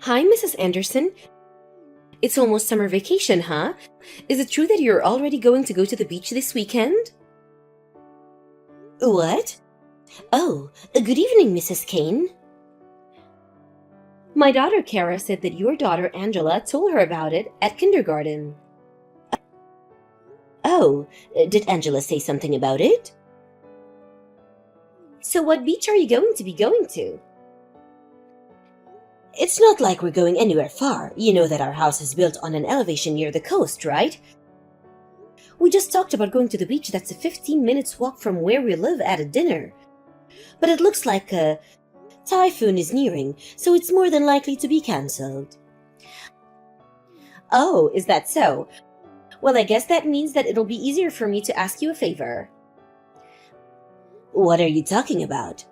Hi, Mrs. Anderson. It's almost summer vacation, huh? Is it true that you're already going to go to the beach this weekend? What? Oh, good evening, Mrs. Kane. My daughter Kara said that your daughter Angela told her about it at kindergarten. Oh, did Angela say something about it? So what beach are you going to be going to? It's not like we're going anywhere far. You know that our house is built on an elevation near the coast, right? We just talked about going to the beach that's a 15 minutes walk from where we live at a dinner. But it looks like a typhoon is nearing, so it's more than likely to be cancelled. Oh, is that so? Well, I guess that means that it'll be easier for me to ask you a favor. What are you talking about?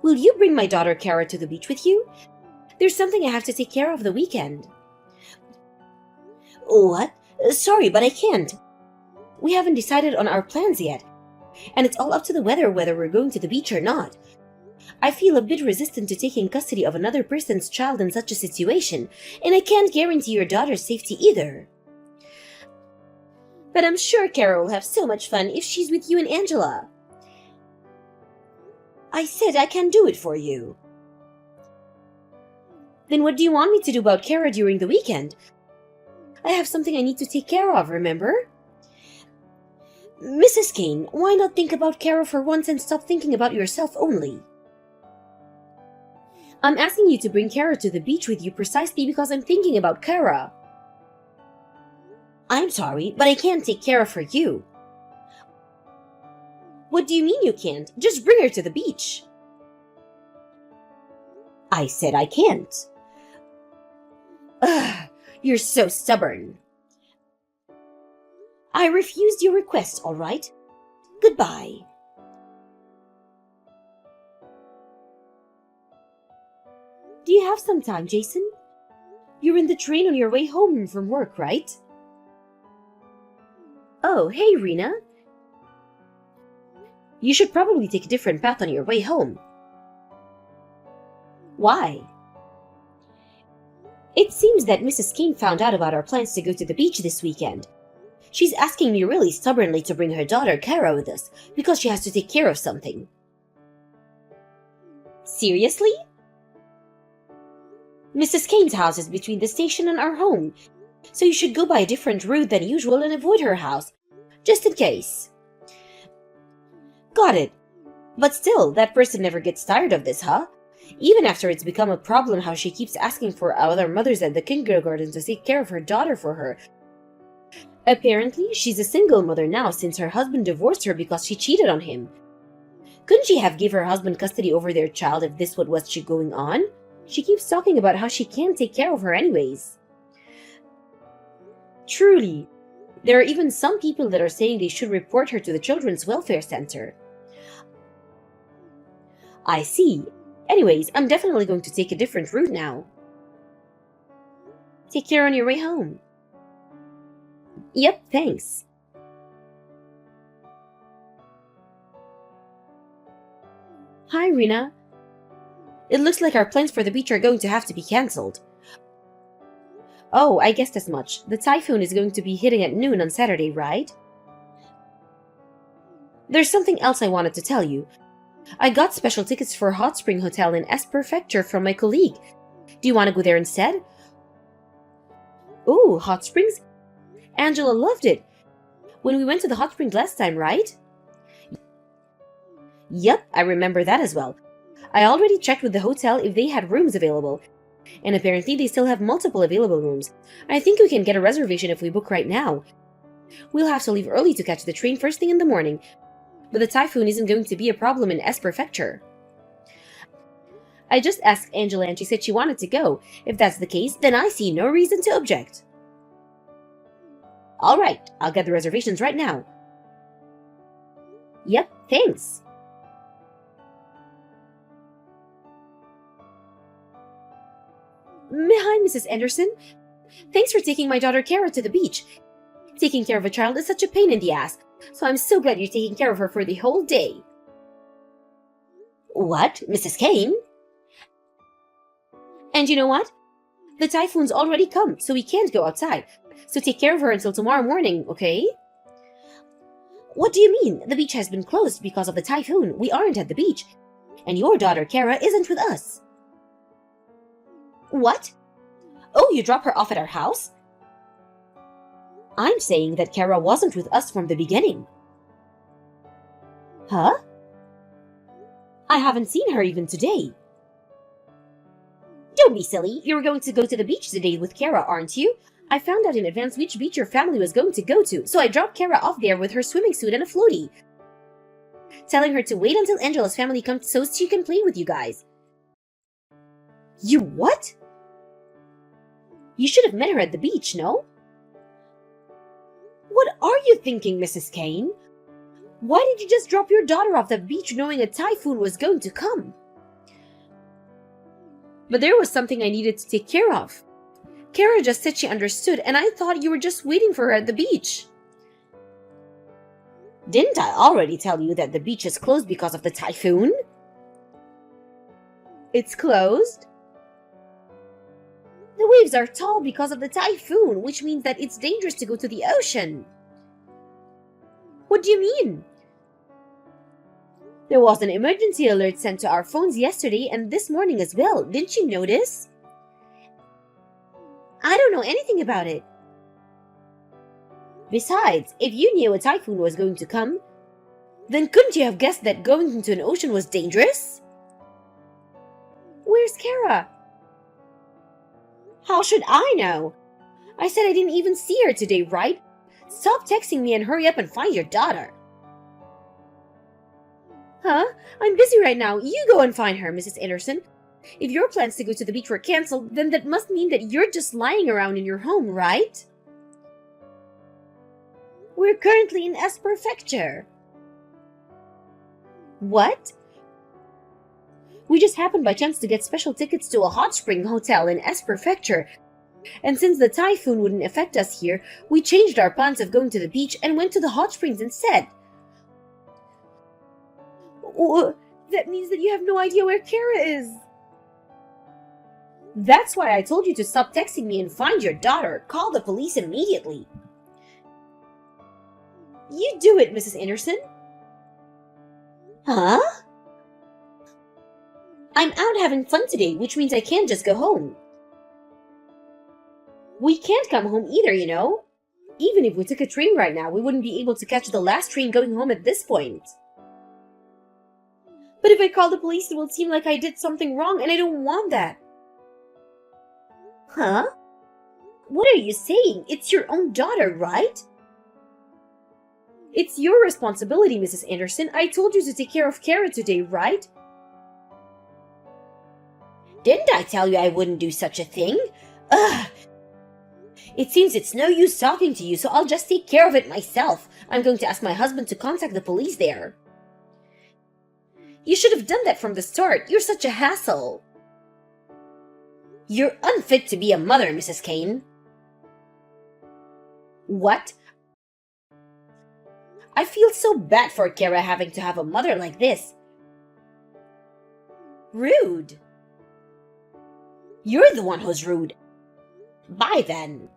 Will you bring my daughter Kara to the beach with you? There's something I have to take care of the weekend. What? Sorry, but I can't. We haven't decided on our plans yet, and it's all up to the weather whether we're going to the beach or not. I feel a bit resistant to taking custody of another person's child in such a situation, and I can't guarantee your daughter's safety either. But I'm sure Kara will have so much fun if she's with you and Angela. I said I can do it for you. Then what do you want me to do about Kara during the weekend? I have something I need to take care of, remember? Mrs. Kane, why not think about Kara for once and stop thinking about yourself only? I'm asking you to bring Kara to the beach with you precisely because I'm thinking about Kara. I'm sorry, but I can't take Kara for you. What do you mean you can't? Just bring her to the beach. I said I can't. Ugh, you're so stubborn. I refused your request, all right? Goodbye. Do you have some time, Jason? You're in the train on your way home from work, right? Oh, hey, Rena. You should probably take a different path on your way home. Why? It seems that Mrs. Kane found out about our plans to go to the beach this weekend. She's asking me really stubbornly to bring her daughter Kara with us because she has to take care of something. Seriously? Mrs. Kane's house is between the station and our home, so you should go by a different route than usual and avoid her house, just in case. Got it. But still, that person never gets tired of this, huh? Even after it's become a problem how she keeps asking for other mothers at the kindergarten to take care of her daughter for her. Apparently, she's a single mother now since her husband divorced her because she cheated on him. Couldn't she have give her husband custody over their child if this was what going on? She keeps talking about how she can't take care of her anyways. Truly, there are even some people that are saying they should report her to the Children's Welfare Center. I see. Anyways, I'm definitely going to take a different route now. Take care on your way home. Yep, thanks. Hi, Rena. It looks like our plans for the beach are going to have to be cancelled. Oh, I guessed as much. The typhoon is going to be hitting at noon on Saturday, right? There's something else I wanted to tell you. I got special tickets for Hot Spring Hotel in S Prefecture from my colleague. Do you want to go there instead? Ooh, Hot Springs? Angela loved it. When we went to the Hot Springs last time, right? Yep, I remember that as well. I already checked with the hotel if they had rooms available, and apparently they still have multiple available rooms. I think we can get a reservation if we book right now. We'll have to leave early to catch the train first thing in the morning, but the typhoon isn't going to be a problem in S Prefecture. I just asked Angela and she said she wanted to go. If that's the case, then I see no reason to object. Alright, I'll get the reservations right now. Yep, thanks. Hi, Mrs. Anderson. Thanks for taking my daughter Kara to the beach. Taking care of a child is such a pain in the ass, so I'm so glad you're taking care of her for the whole day. What, Mrs. Kane? And you know what? The typhoon's already come, so we can't go outside. So take care of her until tomorrow morning, okay? What do you mean? The beach has been closed because of the typhoon. We aren't at the beach. And your daughter, Kara, isn't with us. What? Oh, you drop her off at our house? I'm saying that Kara wasn't with us from the beginning. Huh? I haven't seen her even today. Don't be silly. You're going to go to the beach today with Kara, aren't you? I found out in advance which beach your family was going to go to, so I dropped Kara off there with her swimming suit and a floaty, telling her to wait until Angela's family comes so she can play with you guys. You what? You should have met her at the beach, no? What are you thinking, Mrs. Kane? Why did you just drop your daughter off the beach knowing a typhoon was going to come? But there was something I needed to take care of. Kara just said she understood, and I thought you were just waiting for her at the beach. Didn't I already tell you that the beach is closed because of the typhoon? It's closed? The waves are tall because of the typhoon, which means that it's dangerous to go to the ocean. What do you mean? There was an emergency alert sent to our phones yesterday and this morning as well. Didn't you notice? I don't know anything about it. Besides, if you knew a typhoon was going to come, then couldn't you have guessed that going into an ocean was dangerous? Where's Kara? How should I know? I said I didn't even see her today, right? Stop texting me and hurry up and find your daughter. Huh? I'm busy right now. You go and find her, Mrs. Anderson. If your plans to go to the beach were canceled, then that must mean that you're just lying around in your home, right? We're currently in S Prefecture. What? We just happened by chance to get special tickets to a hot spring hotel in S Prefecture. And since the typhoon wouldn't affect us here, we changed our plans of going to the beach and went to the hot springs instead. That means that you have no idea where Kara is. That's why I told you to stop texting me and find your daughter. Call the police immediately. You do it, Mrs. Anderson. Huh? I'm out having fun today, which means I can't just go home. We can't come home either, you know. Even if we took a train right now, we wouldn't be able to catch the last train going home at this point. But if I call the police, it will seem like I did something wrong, and I don't want that. Huh? What are you saying? It's your own daughter, right? It's your responsibility, Mrs. Anderson. I told you to take care of Kara today, right? Didn't I tell you I wouldn't do such a thing? Ugh! It seems it's no use talking to you, so I'll just take care of it myself. I'm going to ask my husband to contact the police there. You should have done that from the start. You're such a hassle. You're unfit to be a mother, Mrs. Kane. What? I feel so bad for Kara having to have a mother like this. Rude. You're the one who's rude. Bye then.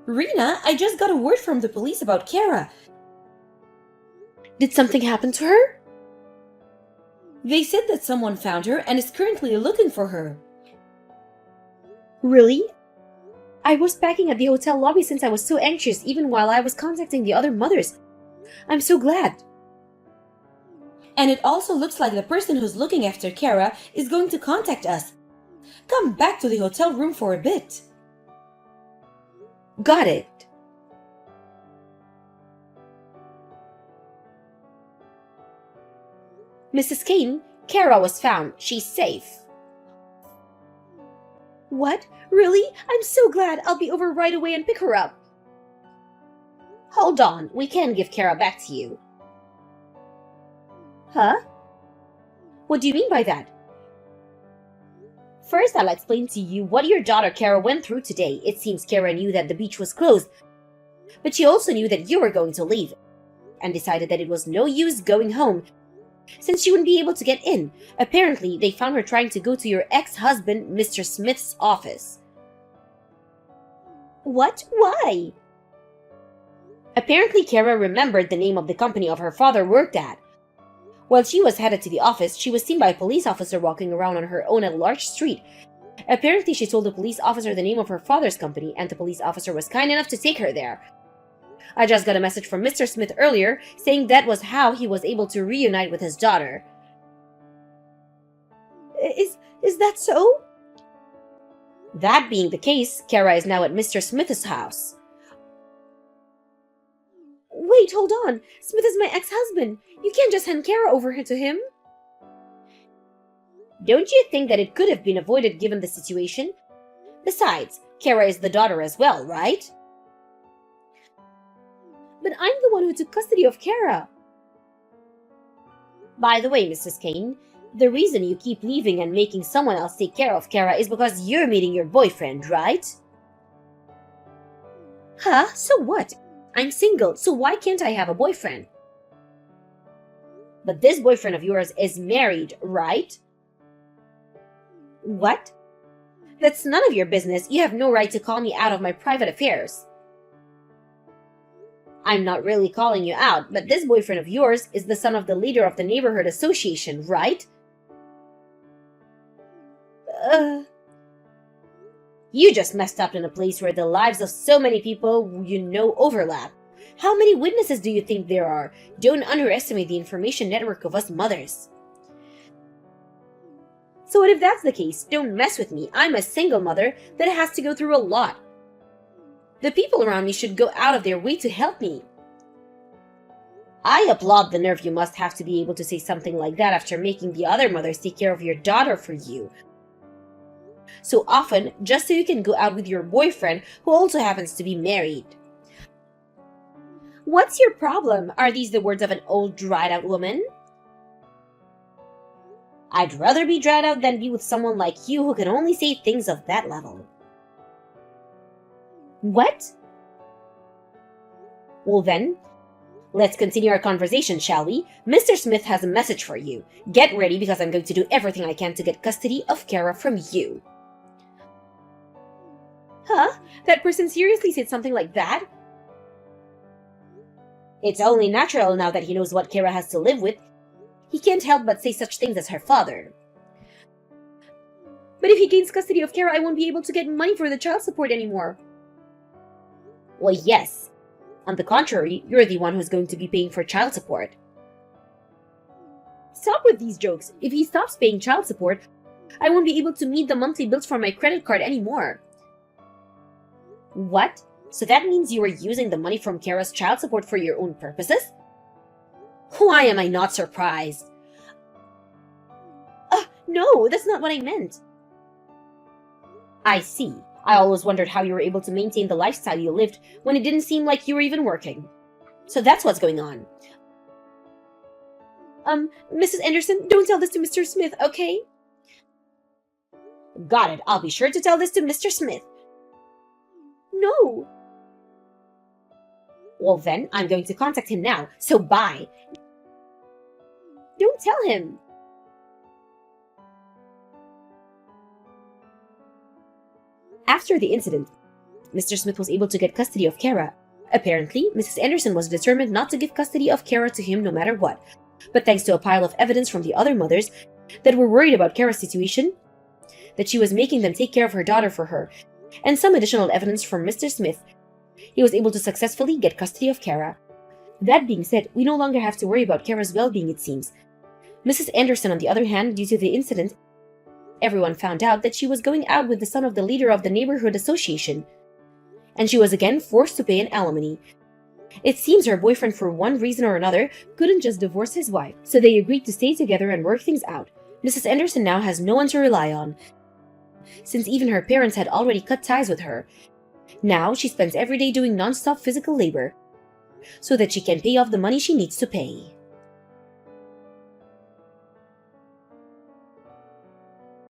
Rena, I just got a word from the police about Kara. Did something happen to her? They said that someone found her and is currently looking for her. Really? I was packing at the hotel lobby since I was so anxious, even while I was contacting the other mothers. I'm so glad. And it also looks like the person who's looking after Kara is going to contact us. Come back to the hotel room for a bit. Got it. Mrs. Kane, Kara was found. She's safe. What? Really? I'm so glad. I'll be over right away and pick her up. Hold on. We can give Kara back to you. Huh? What do you mean by that? First, I'll explain to you what your daughter Kara went through today. It seems Kara knew that the beach was closed, but she also knew that you were going to leave, and decided that it was no use going home, since she wouldn't be able to get in. Apparently, they found her trying to go to your ex-husband, Mr. Smith's office. What? Why? Apparently, Kara remembered the name of the company of her father worked at. While she was headed to the office, she was seen by a police officer walking around on her own at a large street. Apparently, she told the police officer the name of her father's company, and the police officer was kind enough to take her there. I just got a message from Mr. Smith earlier saying that was how he was able to reunite with his daughter. Is that so? That being the case, Kara is now at Mr. Smith's house. Wait, hold on. Smith is my ex-husband. You can't just hand Kara over to him. Don't you think that it could have been avoided given the situation? Besides, Kara is the daughter as well, right? But I'm the one who took custody of Kara. By the way, Mrs. Kane, the reason you keep leaving and making someone else take care of Kara is because you're meeting your boyfriend, right? Huh? So what? I'm single, so why can't I have a boyfriend? But this boyfriend of yours is married, right? What? That's none of your business. You have no right to call me out of my private affairs. I'm not really calling you out, but this boyfriend of yours is the son of the leader of the neighborhood association, right? You just messed up in a place where the lives of so many people you know overlap. How many witnesses do you think there are? Don't underestimate the information network of us mothers. So what if that's the case? Don't mess with me. I'm a single mother that has to go through a lot. The people around me should go out of their way to help me. I applaud the nerve you must have to be able to say something like that after making the other mothers take care of your daughter for you so often, just so you can go out with your boyfriend who also happens to be married. What's your problem? Are these the words of an old dried-out woman? I'd rather be dried out than be with someone like you who can only say things of that level. What? Well then, let's continue our conversation, shall we? Mr. Smith has a message for you. Get ready because I'm going to do everything I can to get custody of Kara from you. Huh? That person seriously said something like that? It's only natural now that he knows what Kara has to live with. He can't help but say such things as her father. But if he gains custody of Kara, I won't be able to get money for the child support anymore. Well, yes. On the contrary, you're the one who's going to be paying for child support. Stop with these jokes. If he stops paying child support, I won't be able to meet the monthly bills for my credit card anymore. What? So that means you were using the money from Kara's child support for your own purposes? Why am I not surprised? No, that's not what I meant. I see. I always wondered how you were able to maintain the lifestyle you lived when it didn't seem like you were even working. So that's what's going on. Mrs. Anderson, don't tell this to Mr. Smith, okay? Got it. I'll be sure to tell this to Mr. Smith. No. Well then, I'm going to contact him now, so bye. Don't tell him. After the incident, Mr. Smith was able to get custody of Kara. Apparently, Mrs. Anderson was determined not to give custody of Kara to him no matter what. But thanks to a pile of evidence from the other mothers that were worried about Kara's situation, that she was making them take care of her daughter for her, and some additional evidence from Mr. Smith, he was able to successfully get custody of Kara. That being said, we no longer have to worry about Kara's well-being, it seems. Mrs. Anderson, on the other hand, due to the incident, everyone found out that she was going out with the son of the leader of the neighborhood association, and she was again forced to pay an alimony. It seems her boyfriend, for one reason or another, couldn't just divorce his wife, so they agreed to stay together and work things out. Mrs. Anderson now has no one to rely on, since even her parents had already cut ties with her. Now she spends every day doing non-stop physical labor, so that she can pay off the money she needs to pay.